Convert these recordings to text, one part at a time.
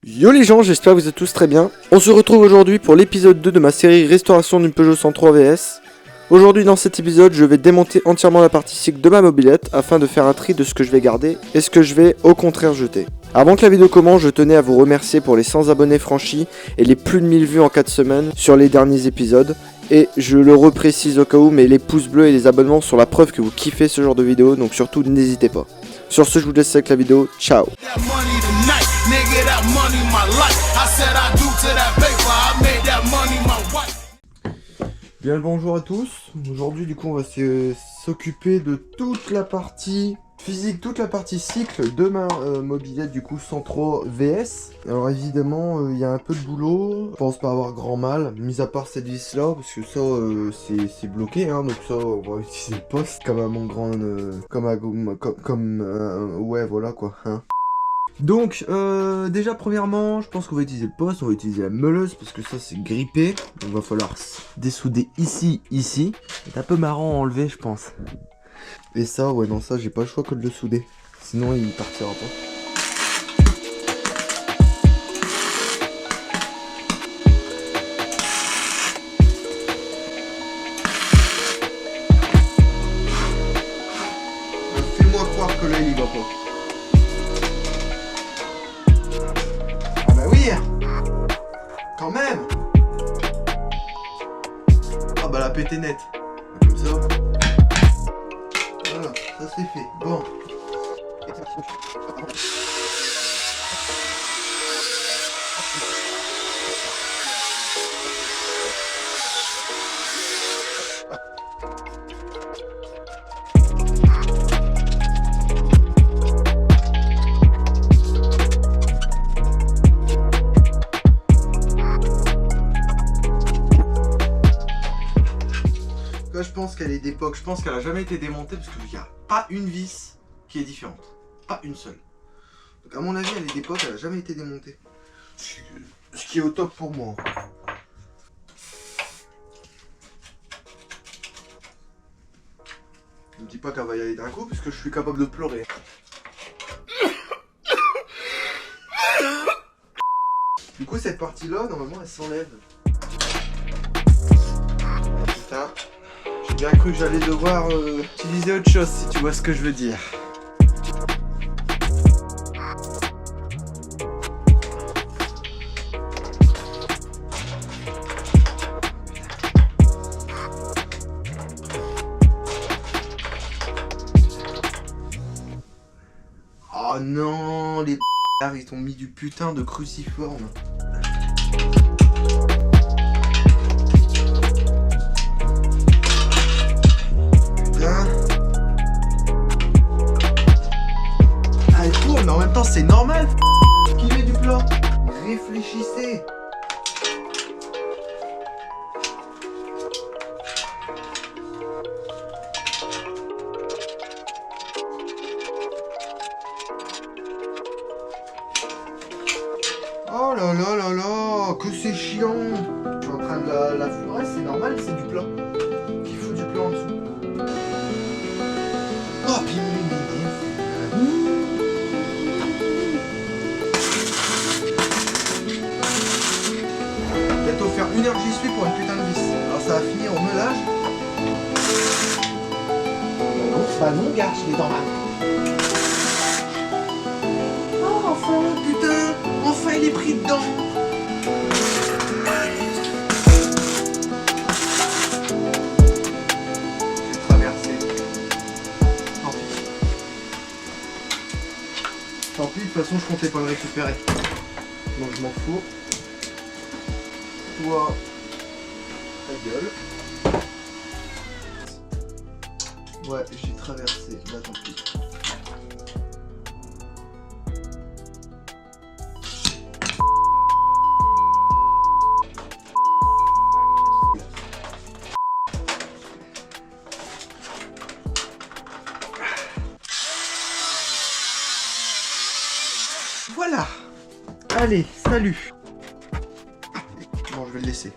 Yo les gens, j'espère que vous êtes tous très bien. On se retrouve aujourd'hui pour l'épisode 2 de ma série Restauration d'une Peugeot 103 VS. Aujourd'hui dans cet épisode, je vais démonter entièrement la partie cycle de ma mobilette afin de faire un tri de ce que je vais garder et ce que je vais au contraire jeter. Avant que la vidéo commence, je tenais à vous remercier pour les 100 abonnés franchis et les plus de 1000 vues en 4 semaines sur les derniers épisodes. Et je le reprécise au cas où, mais les pouces bleus et les abonnements sont la preuve que vous kiffez ce genre de vidéo, donc surtout n'hésitez pas. Sur ce, je vous laisse avec la vidéo, ciao. Bien le bonjour à tous. Aujourd'hui du coup on va s'occuper de toute la partie physique, toute la partie cycle de ma mobilette du coup 103 VS. Alors évidemment il y a un peu de boulot, je pense pas avoir grand mal, mis à part cette vis là, parce que ça c'est bloqué hein, donc ça on va utiliser le poste comme à mon grand, ouais voilà quoi hein. Donc déjà premièrement je pense qu'on va utiliser le poste, on va utiliser la meuleuse parce que ça c'est grippé, donc il va falloir dessouder ici. C'est un peu marrant à enlever je pense. Et ça ouais non ça j'ai pas le choix que de le souder, sinon il partira pas. Fais-moi croire que là il y va pas. Quand même. Ah bah la pété nette. Comme ça. Voilà, ça c'est fait. Bon. Là, je pense qu'elle est d'époque, je pense qu'elle a jamais été démontée parce qu'il n'y a pas une vis qui est différente. Pas une seule. Donc à mon avis, elle est d'époque, elle a jamais été démontée. Ce qui est au top pour moi. Ne me dis pas qu'elle va y aller d'un coup puisque je suis capable de pleurer. Du coup, cette partie-là, normalement, elle s'enlève. Putain. J'ai bien cru que j'allais devoir utiliser autre chose si tu vois ce que je veux dire. Oh non, les ils t'ont mis du putain de cruciforme. Mais en même temps c'est normal qu'il met du plat. Réfléchissez. Oh là là là là, que c'est chiant. Je suis en train de la fourrer, c'est normal, c'est du plat. Qui fout du plat en dessous. Oh puis faire une heure que j'y suis pour une putain de vis. Alors ça va finir au meulage. Bah non, regarde, je l'ai dans ma main. Oh enfin, putain, enfin il est pris dedans. J'ai traversé. Tant pis. Tant pis, de toute façon je comptais pas le récupérer. Donc je m'en fous. Toi, ta gueule. Ouais, j'ai traversé, bah tant pis. Voilà. Allez, salut. Bon, je vais le laisser.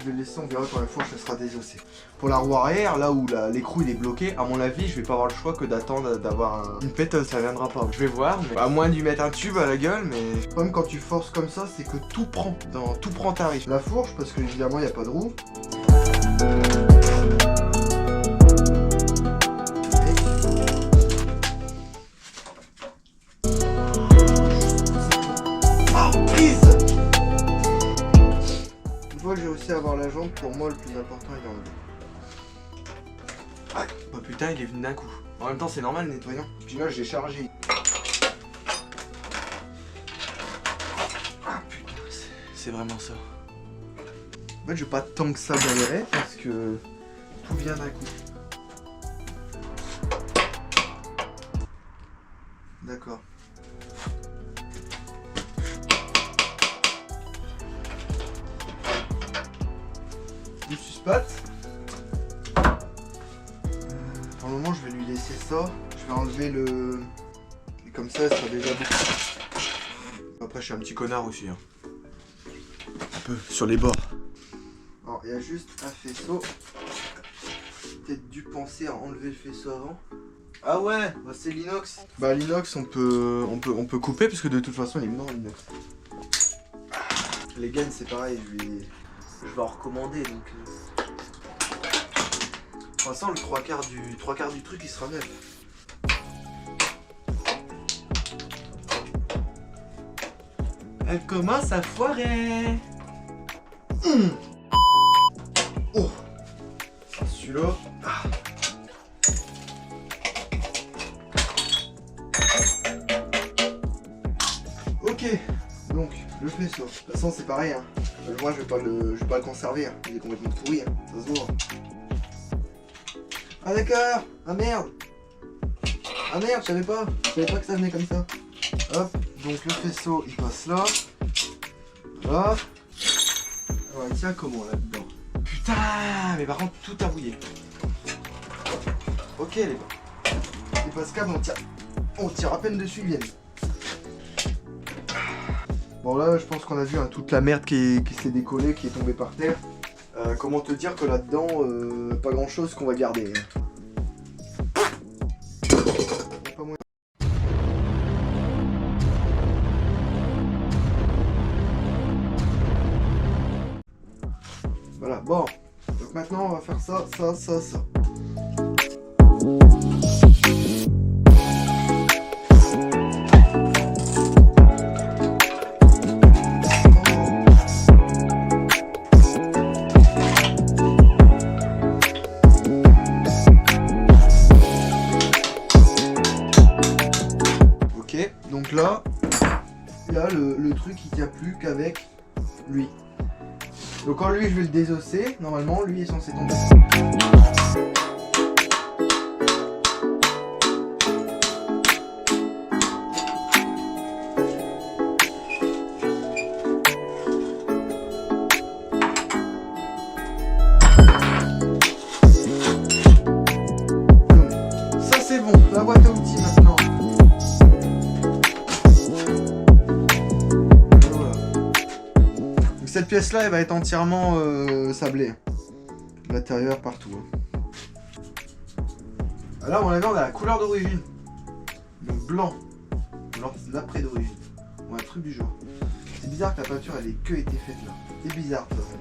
je vais laisser, on verra quand la fourche sera désossée. Pour la roue arrière, là où l'écrou il est bloqué, à mon avis, je vais pas avoir le choix que d'attendre d'avoir une péteuse, ça viendra pas. Je vais voir, mais à moins de lui mettre un tube à la gueule, mais le problème quand tu forces comme ça, c'est que tout prend tarif. La fourche, parce que évidemment il n'y a pas de roue. J'ai réussi à avoir la jambe, pour moi le plus important il est enlevé. Ah, bah putain il est venu d'un coup. En même temps c'est normal nettoyant. Puis là j'ai chargé. Ah putain, c'est vraiment ça. En fait je vais pas tant que ça galérer parce que tout vient d'un coup. D'accord. Du suspat. Pour le moment je vais lui laisser ça. Je vais enlever le... Et comme ça sera déjà beaucoup. Après je suis un petit connard aussi. Hein. Un peu sur les bords. Alors il y a juste un faisceau. Peut-être dû penser à enlever le faisceau avant. Ah ouais, bah c'est l'inox. Bah l'inox on peut couper parce que de toute façon il est mort l'inox. Les gaines c'est pareil, je vais en recommander donc. De toute façon le 3/4 du truc il sera neuf. Elle commence à foirer. Oh, celui-là. Ah. Ok, donc le faisceau. De toute façon c'est pareil. Hein. Moi je vais pas le conserver. Hein. Il est complètement pourri. Hein. Ça se voit. Ah d'accord. Ah merde. Ah merde, je savais pas que ça venait comme ça. Hop, donc le faisceau il passe là. Là. Alors il tient comment là-dedans? Putain, mais par contre tout a rouillé. Ok les gars. Les pascables on tire à peine dessus, ils viennent. Bon là je pense qu'on a vu hein, toute la merde qui s'est décollée, qui est tombée par terre. Comment te dire que là-dedans, pas grand chose qu'on va garder. Pas moyen. Voilà, bon. Donc maintenant on va faire ça. Donc là, le truc il tient plus qu'avec lui. Donc quand lui je vais le désosser, normalement lui est censé tomber. Ça c'est bon, la boîte à outils maintenant. Cette pièce là elle va être entièrement sablée. L'intérieur partout. Alors à mon avis on a la couleur d'origine. Le blanc. Alors l'après d'origine. Ou un truc du genre. C'est bizarre que la peinture elle ait que été faite là. C'est bizarre de toute façon.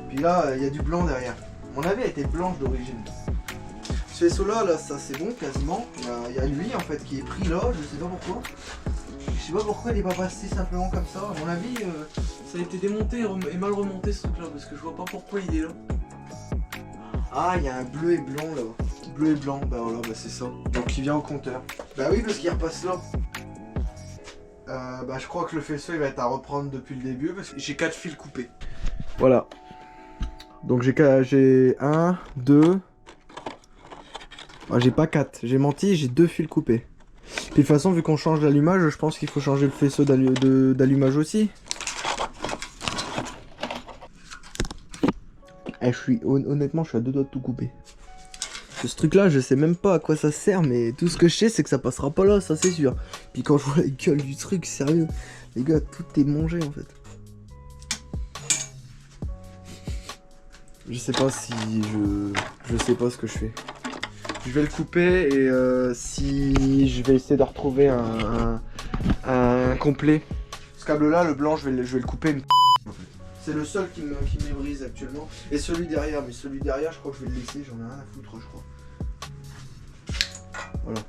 Puis là il y a du blanc derrière. À mon avis elle était blanche d'origine. Ce vaisseau là ça c'est bon quasiment. Il y a lui en fait qui est pris là, je sais pas pourquoi. Je sais pas pourquoi il est pas passé simplement comme ça. À mon avis, ça a été démonté et mal remonté ce truc là parce que je vois pas pourquoi il est là. Ah, il y a un bleu et blanc là. Bleu et blanc, bah voilà, bah c'est ça. Donc il vient au compteur. Bah oui, parce qu'il repasse là. Bah je crois que le faisceau il va être à reprendre depuis le début parce que j'ai 4 fils coupés. Voilà. Donc j'ai 1, 2. Ah, j'ai pas 4, j'ai menti, j'ai 2 fils coupés. Puis de toute façon, vu qu'on change d'allumage, je pense qu'il faut changer le faisceau d'allumage aussi. Eh, honnêtement, je suis à 2 doigts de tout couper. Ce truc là, je sais même pas à quoi ça sert, mais tout ce que je sais, c'est que ça passera pas là, ça c'est sûr. Puis quand je vois la gueule du truc, sérieux, les gars, tout est mangé en fait. Je sais pas si je sais pas ce que je fais. Je vais le couper et si je vais essayer de retrouver un complet. Ce câble là, le blanc, je vais le couper. C'est le seul qui me brise actuellement. Et celui derrière, mais celui derrière, je crois que je vais le laisser, j'en ai rien à foutre, je crois. Voilà.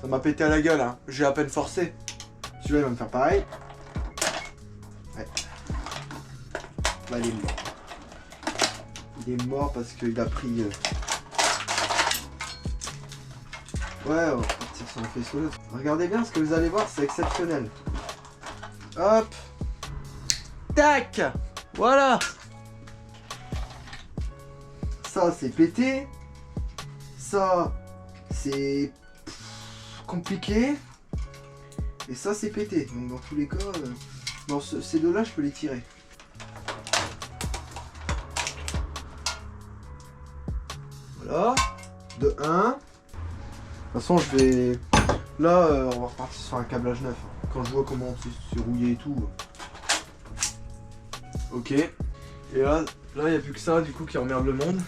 Ça m'a pété à la gueule, hein. J'ai à peine forcé. Celui-là, il va me faire pareil. Ouais. Là, il est mort. Il est mort parce qu'il a pris... Ouais, on va partir sur un faisceau là. Regardez bien ce que vous allez voir, c'est exceptionnel. Hop. Tac. Voilà. Ça, c'est pété. Ça, c'est compliqué. Et ça, c'est pété. Donc, dans tous les cas, dans ces deux-là, je peux les tirer. Voilà. De 1. De toute façon, je vais... Là, on va repartir sur un câblage neuf. Quand je vois comment c'est rouillé et tout. Ok. Et là, il n'y a plus que ça, du coup, qui emmerde le monde.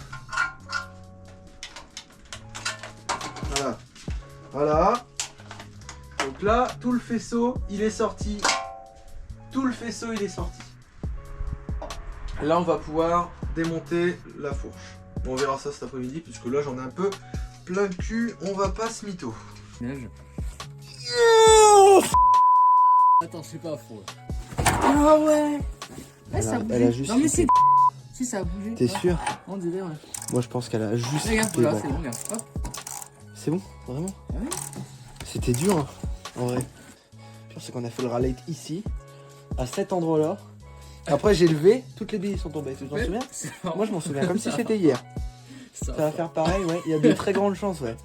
Voilà. Voilà. Donc là, tout le faisceau, il est sorti. Tout le faisceau, il est sorti. Là, on va pouvoir démonter la fourche. On verra ça cet après-midi, puisque là, j'en ai un peu... plein de cul, on va pas se mytho. Neige. Attends, c'est pas faux. Ah ouais. Ouais, ça a Elle bougé. a juste Non mais coupé. si ça a bougé. T'es Ouais. sûr? On dirait ouais. Moi je pense qu'elle a juste Regarde, coupé, voilà, bon. c'est bon, regarde. Hop. C'est bon, vraiment? Ah oui. C'était dur, hein, en vrai. Le pire, c'est qu'on a fait le rallye ici, à cet endroit-là. Après j'ai levé, toutes les billes sont tombées, tu t'en souviens? Moi je m'en souviens comme si c'était hier. Ça va faire pareil, ouais. Il y a de très grandes chances, ouais.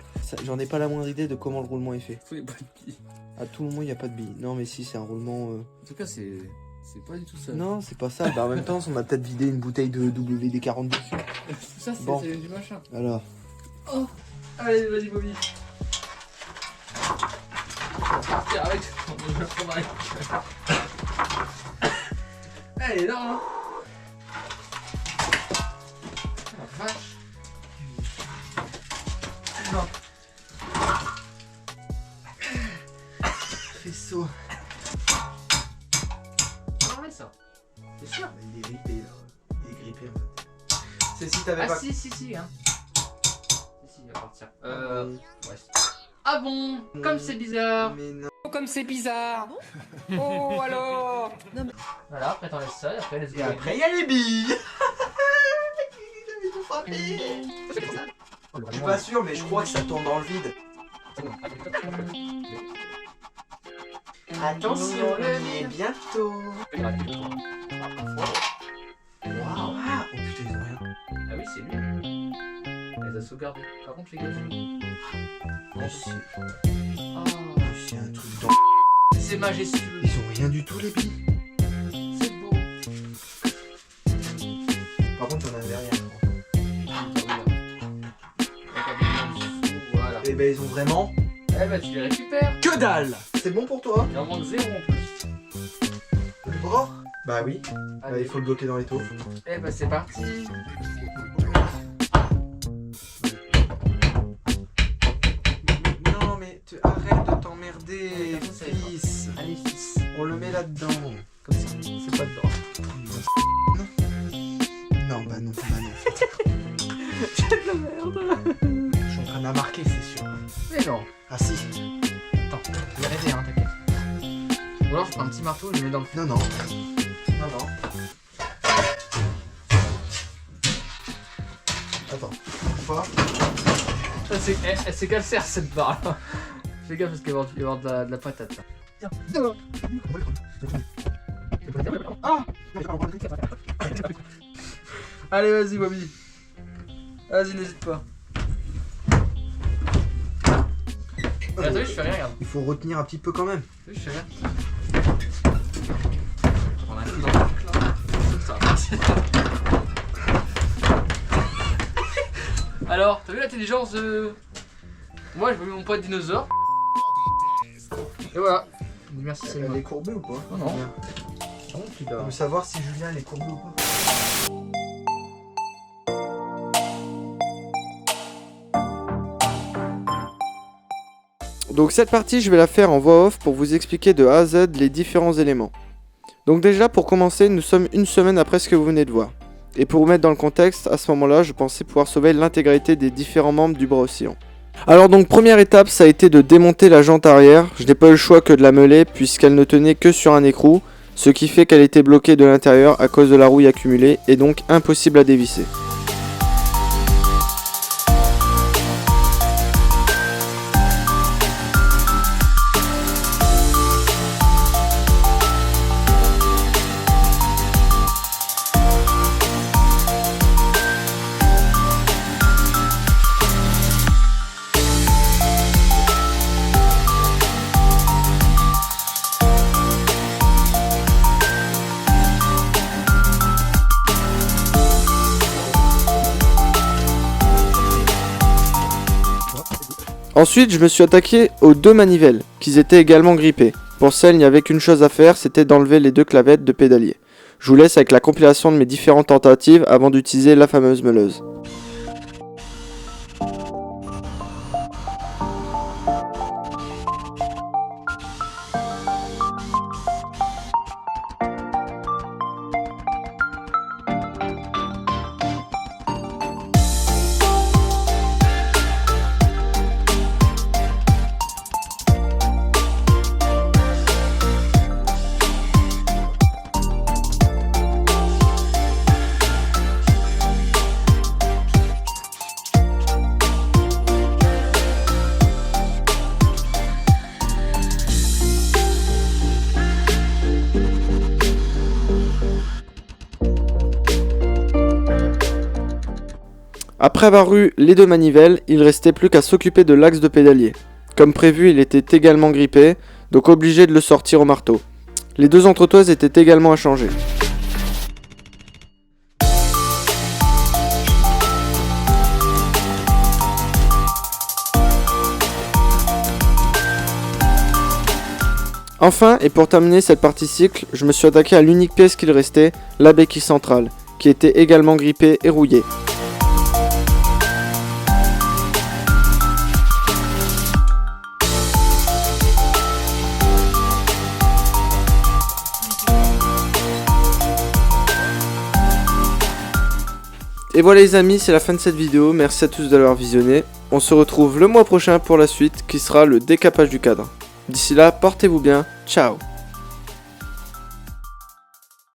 J'en ai pas la moindre idée de comment le roulement est fait. Faut les pas de billes. À tout moment, il n'y a pas de billes. Non, mais si, c'est un roulement. En tout cas, c'est pas du tout ça. Non, c'est pas ça. Bah, en même temps, on a peut-être vidé une bouteille de WD-40 dessus. Ça, c'est Bon. du machin. Alors. Oh. Allez, vas-y, Bobby. Tiens, arrête. On va prendre avec. Allez, là, hein. La vache. Non. Faisceau. Ah ouais, ça. C'est sûr. Il est grippé, là. Il est grippé, en fait. C'est si t'avais Ah pas. si, hein. Si, il va partir. Ouais. Ah bon. Comme c'est bizarre. Mais non. Comme c'est bizarre. Oh alors. Voilà, après t'enlèves ça, et après les Et après, il y a les billes. Je suis pas sûr, mais je crois que ça tourne dans le vide. Attention, il est bientôt. Waouh. Ah, oh putain, ils ont rien. Ah oui, c'est lui. Elle les a sauvegardés. Par contre, les gars, Oh, c'est un truc dans. c'est majestueux. Ils ont rien du tout, les billes. C'est beau. Par contre, on avait rien. Voilà. Et ben, ils ont vraiment. Eh bah, tu les récupères. Que dalle. C'est bon pour toi? Il en manque 0 en plus. Le bras? Bah oui. Bah, Allez. il faut le bloquer dans les taux. Eh bah, c'est parti. Non, mais arrête de t'emmerder, Allez, comme ça, fils. Allez, fils. On le met là-dedans. Comme ça, c'est pas dedans. Non, bah non, bah non. C'est de la merde. Je suis en train de la marquer, c'est sûr. Mais non. Ah si. Attends, je vais arrêter, hein, t'inquiète. Ou alors je prends un petit marteau et je le mets dans le feu. Non, non. Non, non. Attends. Pas. C'est qu'elle sert cette barre là. Fais gaffe parce qu'il va y avoir de la patate là. Ah. Allez, vas-y, Bobby. Vas-y, n'hésite pas. T'as vu, je fais rien, regarde. Il faut retenir un petit peu quand même. T'as vu, je fais rien. Je prends un coup dans le truc là. Ça va partir. Alors, t'as vu l'intelligence de... Moi, je veux mon pote dinosaure. Et voilà. Dis-moi si c'est Elle moi. est courbée ou pas? Non, non. Par contre, tu dois- On veut savoir si Julien elle est courbée ou pas. Donc cette partie, je vais la faire en voix off pour vous expliquer de A à Z les différents éléments. Donc déjà, pour commencer, nous sommes une semaine après ce que vous venez de voir. Et pour vous mettre dans le contexte, à ce moment-là, je pensais pouvoir sauver l'intégralité des différents membres du bras oscillant. Alors donc, première étape, ça a été de démonter la jante arrière. Je n'ai pas eu le choix que de la meuler puisqu'elle ne tenait que sur un écrou, ce qui fait qu'elle était bloquée de l'intérieur à cause de la rouille accumulée et donc impossible à dévisser. Ensuite, je me suis attaqué aux deux manivelles, qui étaient également grippées. Pour celles, il n'y avait qu'une chose à faire, c'était d'enlever les deux clavettes de pédalier. Je vous laisse avec la compilation de mes différentes tentatives avant d'utiliser la fameuse meuleuse. Après avoir eu les deux manivelles, il restait plus qu'à s'occuper de l'axe de pédalier. Comme prévu, il était également grippé, donc obligé de le sortir au marteau. Les deux entretoises étaient également à changer. Enfin, et pour terminer cette partie cycle, je me suis attaqué à l'unique pièce qu'il restait, la béquille centrale, qui était également grippée et rouillée. Et voilà les amis, c'est la fin de cette vidéo, merci à tous de l'avoir visionné. On se retrouve le mois prochain pour la suite qui sera le décapage du cadre. D'ici là, portez-vous bien, ciao.